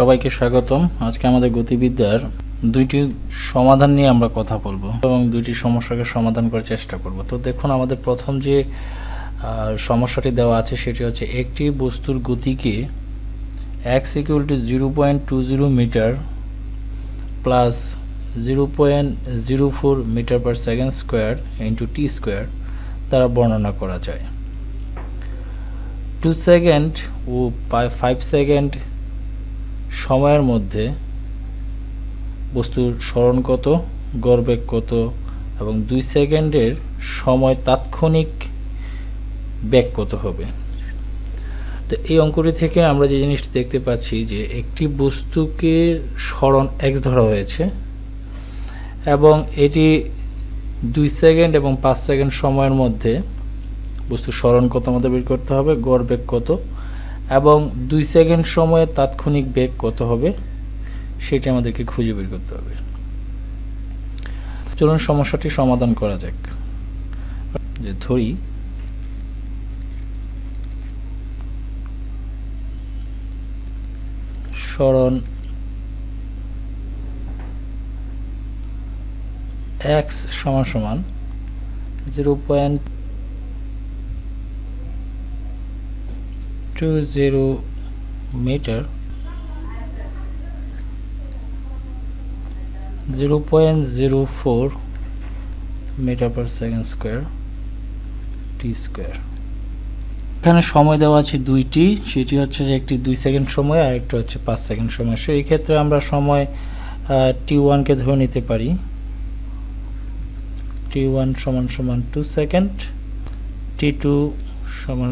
সবাইকে স্বাগতম। আজকে আমাদের গতিবিদ্যার দুইটি সমাধান নিয়ে আমরা কথা বলবো এবং দুইটি সমস্যাকে সমাধান করার চেষ্টা করব। তো দেখুন, আমাদের প্রথম যে সমস্যাটি দেওয়া আছে সেটি হচ্ছে একটি বস্তুর গতিকে x = 0.20 metre plus 0.04 metre per second square into T square দ্বারা বর্ণনা করা যায়। 2 সেকেন্ড ও 5 সেকেন্ড সময়ের মধ্যে বস্তুর সরণ কত, গড়বেগ কত এবং 2 সেকেন্ডের সময় তাৎক্ষণিক বেগ কত হবে। তো এই অঙ্কটি থেকে আমরা যে জিনিসটি দেখতে পাচ্ছি যে একটি বস্তুকে সরণ x ধরা হয়েছে এবং এটি 2 সেকেন্ড এবং 5 সেকেন্ড সময়ের মধ্যে বস্তুর সরণ কত আমাদের বের করতে হবে, গড়বেগ কত এবং 2 সেকেন্ড সময়ে তাৎক্ষণিক বেগ কত হবে সেটা আমাদেরকে খুঁজে বের করতে হবে। চলুন সমস্যাটি সমাধান করা যাক। যে ধরি সরণ x সমান 0.20 metre 0.04 metre per second square T square. এখানে সময় দেওয়া আছে দুইটি, সেটি হচ্ছে যে একটি 2 সেকেন্ড সময় আর একটা হচ্ছে 5 সেকেন্ড সময়। সেই ক্ষেত্রে আমরা সময় t1 কে ধরে নিতে পারি। t1 সমান 2 সেকেন্ড, t2 সমান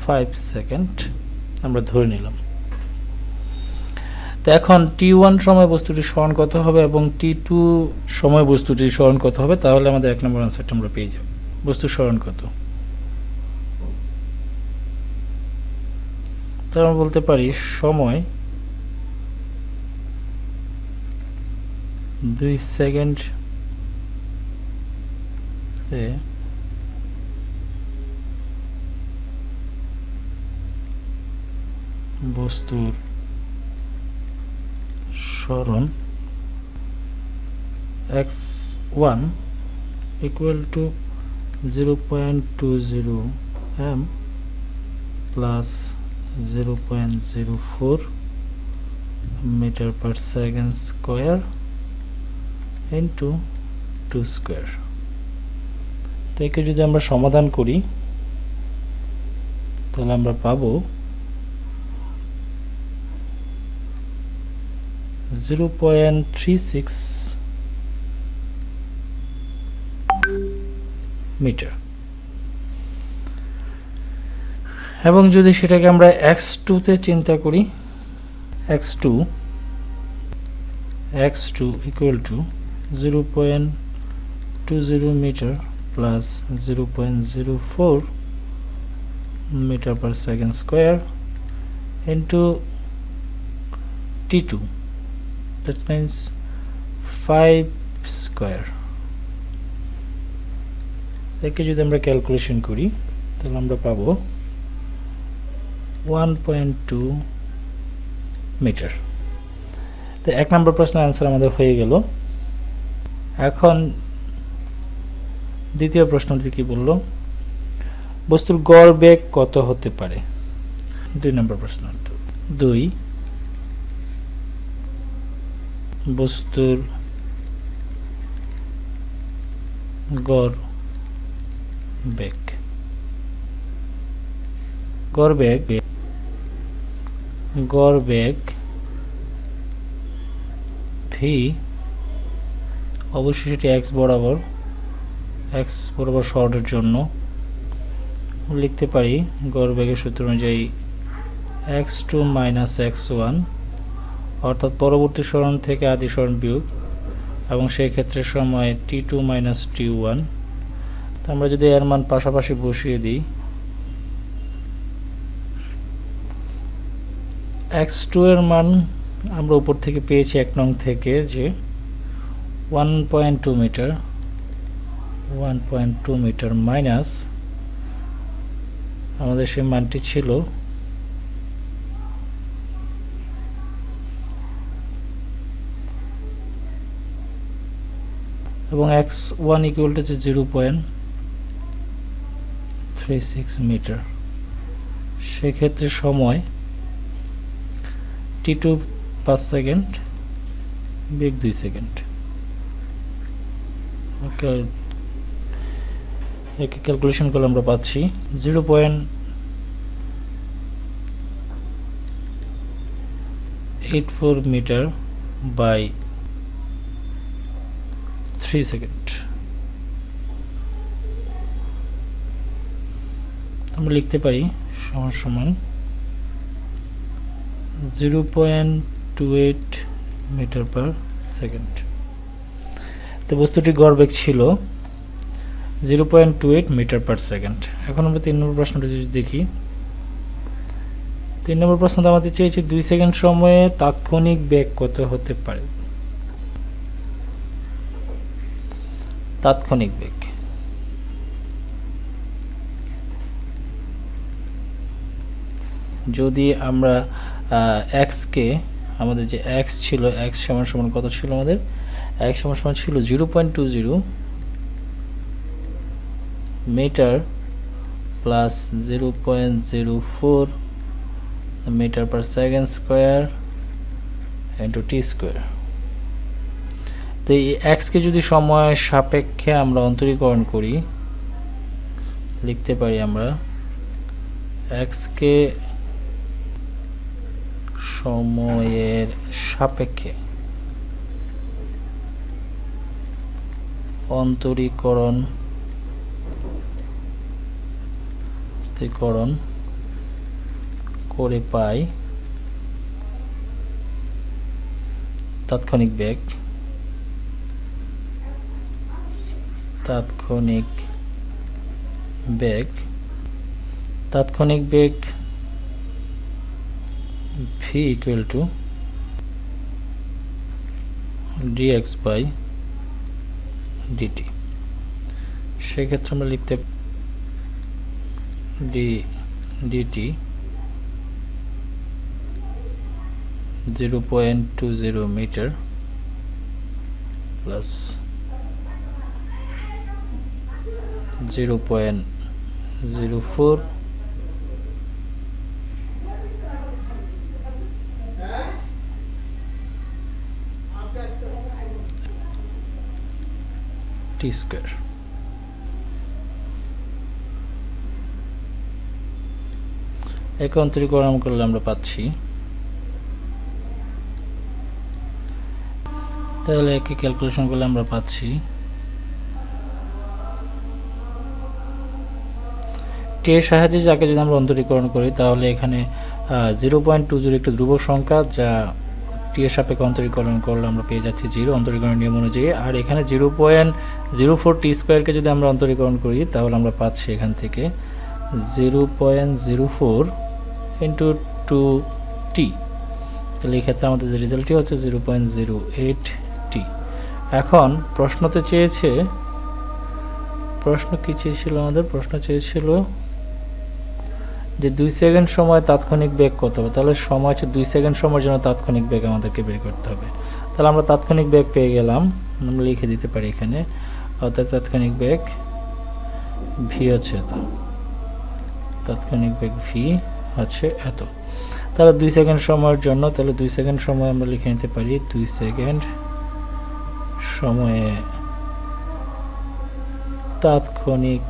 5 সেকেন্ড আমরা ধরে নিলাম। তো এখন t1 সময় বস্তুটির সরণ কত হবে এবং t2 সময় বস্তুটির সরণ কত হবে, তাহলে আমাদের 1 নম্বর আনসারটা আমরা পেয়ে যাব। বস্তুর সরণ কত, তাহলে আমরা বলতে পারি সময় 2 সেকেন্ড বস্তুর সরণ x1 = 0.20 m plus 0.04 metre per second square into 2 square. তো একে যদি আমরা সমাধান করি তাহলে আমরা পাবো 0.36 মিটার। এবং যদি সেটাকে আমরা x2 তে চিন্তা করি, x2 = 0.20 metre plus 0.04 metre per second square into t2, that means 5 square. একে যদি আমরা ক্যালকুলেশন করি তাহলে আমরা পাবো 1.2 মিটার। তো 1 নম্বর প্রশ্নের আনসার আমাদের হয়ে গেল। এখন দ্বিতীয় প্রশ্নটি কি বলল, বস্তুর গড় বেগ কত হতে পারে। 2 নম্বর প্রশ্ন, 2 বস্তুর গড় বেগ v অবশ্যই সেটি x বরাবর সরণের জন্য লিখতে পারি গড় বেগের সূত্র অনুযায়ী x2 - x1, অর্থাৎ পরবর্তী সরণ থেকে আদি সরণ বিয়োগ, এবং সেই ক্ষেত্রে সময় t2 - t1। তো আমরা যদি এর মান পাশাপাশি বসিয়ে দিই, x2 এর মান আমরা উপর থেকে পেয়েছি 1 নং থেকে যে 1.2 মিটার মাইনাস আমাদের সেই মানটি ছিল এবং x1 ইকুয়াল টু 0.36 মিটার। সেক্ষেত্রে সময় t2 5 সেকেন্ড, বেগ 2 সেকেন্ড। ওকে, একে ক্যালকুলেশন করলে আমরা পাচ্ছি 0.84 মিটার বাই 3 সেকেন্ড। আমরা লিখতে পারি সমান সমান 0.28 মিটার পার সেকেন্ড। তো বস্তুটির গড়বেগ ছিল 0.28 মিটার পার সেকেন্ড। এখন আমরা 3 নম্বর প্রশ্নটা যদি দেখি, 3 নম্বর প্রশ্নটা আমাদের চেয়েছে 2 সেকেন্ড সময়ে তাৎক্ষণিক বেগ কত হতে পারে। তাৎক্ষণিক বেগ যদি আমরা x কে, আমাদের যে x ছিল, x সমান সমান কত ছিল আমাদের, x সমান সমান ছিল 0.20 metre plus 0.04 metre per second square into T square. তো এই x কে যদি সময়ের সাপেক্ষে আমরা অন্তরীকরণ করি, লিখতে পারি আমরা x কে সময়ের সাপেক্ষে অন্তরীকরণ করে পাই তাৎক্ষণিক বেগ। তাৎক্ষণিক বেগ v equal to dx by dt। সেক্ষেত্রে আমরা লিখতে dt 0.20 মিটার প্লাস 0.04 টি স্কোয়ার। একে অন্তরীকরণ করলে আমরা পাচ্ছি, তাহলে একে ক্যালকুলেশন করলে আমরা পাচ্ছি টি এর সাহায্যে যাকে যদি আমরা অন্তরীকরণ করি, তাহলে এখানে 0.20 একটি ধ্রুবক সংখ্যা, যা টি এর সাপেক্ষে অন্তরীকরণ করলে আমরা পেয়ে যাচ্ছি 0 অন্তরীকরণের নিয়ম অনুযায়ী। আর এখানে 0.04 টি স্কোয়ারকে যদি আমরা অন্তরীকরণ করি, তাহলে আমরা পাচ্ছি এখান থেকে 0.04 ইন্টু 2t। তাহলে এই ক্ষেত্রে আমাদের যে রেজাল্টটি হচ্ছে 0.08 টি। এখন প্রশ্নতে চেয়েছে, প্রশ্ন কি চেয়েছিল আমাদের, প্রশ্ন চেয়েছিল যে 2 সেকেন্ড সময় তাৎক্ষণিক বেগ কত হবে। তাহলে সময় হচ্ছে 2 সেকেন্ড সময়ের জন্য তাৎক্ষণিক বেগ আমাদেরকে বের করতে হবে। তাহলে আমরা তাৎক্ষণিক বেগ পেয়ে গেলাম, আমরা লিখে দিতে পারি এখানে, অর্থাৎ তাৎক্ষণিক বেগ v হচ্ছে এত, তাৎক্ষণিক বেগ v হচ্ছে এত। তাহলে 2 সেকেন্ড সময়ের জন্য, তাহলে 2 সেকেন্ড সময় আমরা লিখে নিতে পারি 2 সেকেন্ড সময়ে তাৎক্ষণিক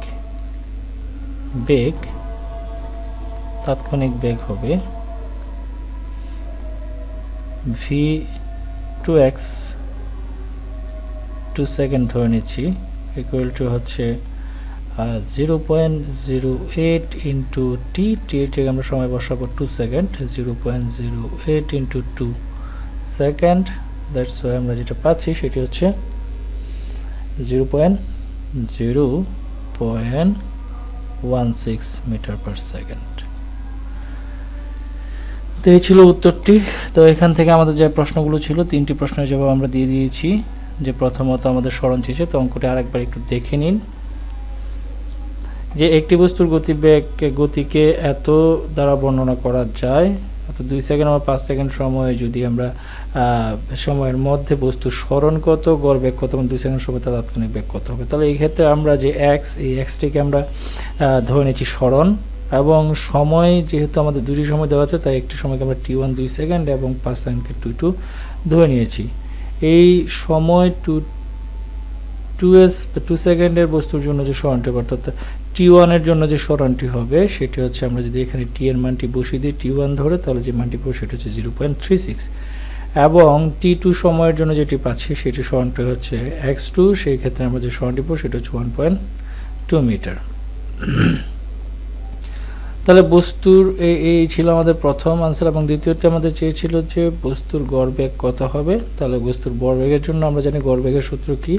বেগ হবে v2x 2 সেকেন্ড ধরে নিচ্ছি, ইকুয়াল টু হচ্ছে 0.08 ইন্টু টি, টি আমরা সময় বসাবো 2 second, 0.08 into 2 second. That's why আমরা যেটা পাচ্ছি সেটি হচ্ছে 0.16 মিটার পার সেকেন্ড। তো এই ছিল উত্তরটি। তো এখান থেকে আমাদের যে প্রশ্নগুলো ছিল, 3টি প্রশ্নের জবাব আমরা দিয়ে দিয়েছি। যে প্রথমত আমাদের স্মরণ চেয়েছে, তো অঙ্কটি আরেকবার একটু দেখে নিন। যে একটি বস্তুর গতিকে এত দ্বারা বর্ণনা করা যায়, অর্থাৎ 2 সেকেন্ড বা 5 সেকেন্ড সময়ে যদি আমরা সময়ের মধ্যে বস্তুর সরণ কত, গড় বেগ কত এবং 2 সেকেন্ড সময় তার তাৎক্ষণিক বেগ কত হবে। তাহলে এই ক্ষেত্রে আমরা যে এই এক্সটিকে আমরা ধরে নিচ্ছি সরণ, এবং সময় যেহেতু আমাদের দুটি সময় দেওয়া আছে তাই একটি সময়কে আমরা t1 2 সেকেন্ড এবং 5 সেকেন্ডকে t2 ধরে নিয়েছি। এই সময় 2 সেকেন্ডের বস্তুর জন্য যে সরণটি, অর্থাৎ t1 এর জন্য যে সরণটি হবে সেটি হচ্ছে, আমরা যদি এখানে t এর মানটি বসিয়ে দিই t1 ধরে, তাহলে যে মানটি পাবো সেটি হচ্ছে 0.36, এবং t2 সময়ের জন্য যেটি পাচ্ছি সেটি সরণটি হচ্ছে x2, সেই ক্ষেত্রে আমরা যে সরণটি পাবো সেটা হচ্ছে 1.2 মিটার। তাহলে বস্তুর এই ছিল আমাদের প্রথম আনসার, এবং দ্বিতীয়টি আমাদের চেয়েছিল যে বস্তুর গড় বেগ কত হবে। তাহলে বস্তুর গড়বেগের জন্য আমরা জানি গড়বেগের সূত্র কি,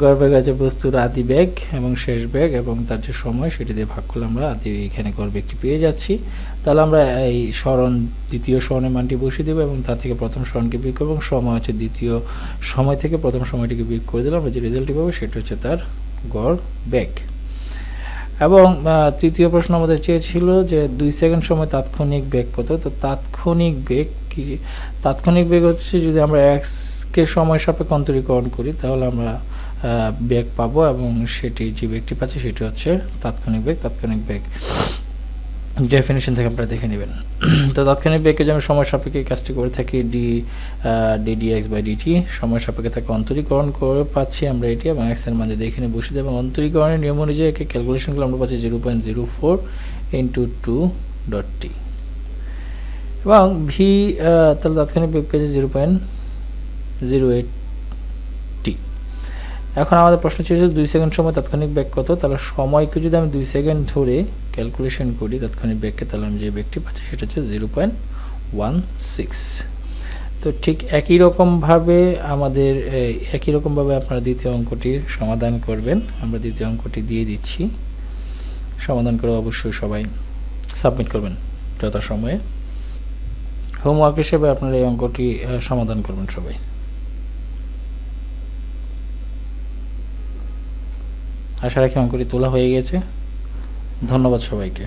গড়বেগ আছে বস্তুর আদি বেগ এবং শেষ বেগ এবং তার যে সময় সেটি দিয়ে ভাগ করলে আমরা আদি এখানে গড়বেগটি পেয়ে যাচ্ছি। তাহলে আমরা এই দ্বিতীয় সরণের মানটি বসিয়ে দেবো এবং তার থেকে প্রথম সরণকে বিয়োগ করব, এবং সময় হচ্ছে দ্বিতীয় সময় থেকে প্রথম সময়টিকে বিয়োগ করে দিলাম, আমরা যে রেজাল্টটি পাবো সেটি হচ্ছে তার গড় বেগ। এবং তৃতীয় প্রশ্ন আমাদের চেয়েছিল যে 2 সেকেন্ড সময় তাৎক্ষণিক বেগ কত। তো তাৎক্ষণিক বেগ কি, তাৎক্ষণিক বেগ হচ্ছে যদি আমরা কে সময় সাপেক্ষে অন্তরীকরণ করি তাহলে আমরা বেগ পাবো, এবং সেটি যে বেগটি পাচ্ছি সেটি হচ্ছে তাৎক্ষণিক বেগ। তাৎক্ষণিক বেগ ডেফিনিশন থেকে আপনারা দেখে নেবেন। তো তাৎক্ষণিক বেগকে যে আমি সময় সাপেক্ষে কাজটি করে থাকি dx/dt, সময় সাপেক্ষে তাকে অন্তরীকরণ করে পাচ্ছি আমরা এটি, এবং x এর মান যদি এখানে বসিয়ে দেবো, অন্তরীকরণের নিয়ম অনুযায়ী একে ক্যালকুলেশন করলে আমরা পাচ্ছি 0.04 × 2.t, এবং v তাহলে তাৎক্ষণিক বেগ পেয়েছে 0.08t। এখন আমাদের প্রশ্ন ছিল 2 সেকেন্ড সময় তাৎক্ষণিক বেগ কত। তাহলে সময়কে যদি আমি 2 সেকেন্ড ধরে ক্যালকুলেশন করি তাৎক্ষণিক বেগকে, তাহলে আমি যে বেগটি পাচ্ছি সেটা হচ্ছে 0.16। তো ঠিক একই রকমভাবে আপনারা দ্বিতীয় অঙ্কটির সমাধান করবেন। আমরা দ্বিতীয় অঙ্কটি দিয়ে দিচ্ছি, সমাধান করে অবশ্যই সবাই সাবমিট করবেন যথাসময়ে। হোমওয়ার্ক হিসেবে আপনারা এই অঙ্কটি সমাধান করবেন সবাই। আশা রাখি অঙ্কটি তোলা হয়ে গেছে। ধন্যবাদ সবাইকে।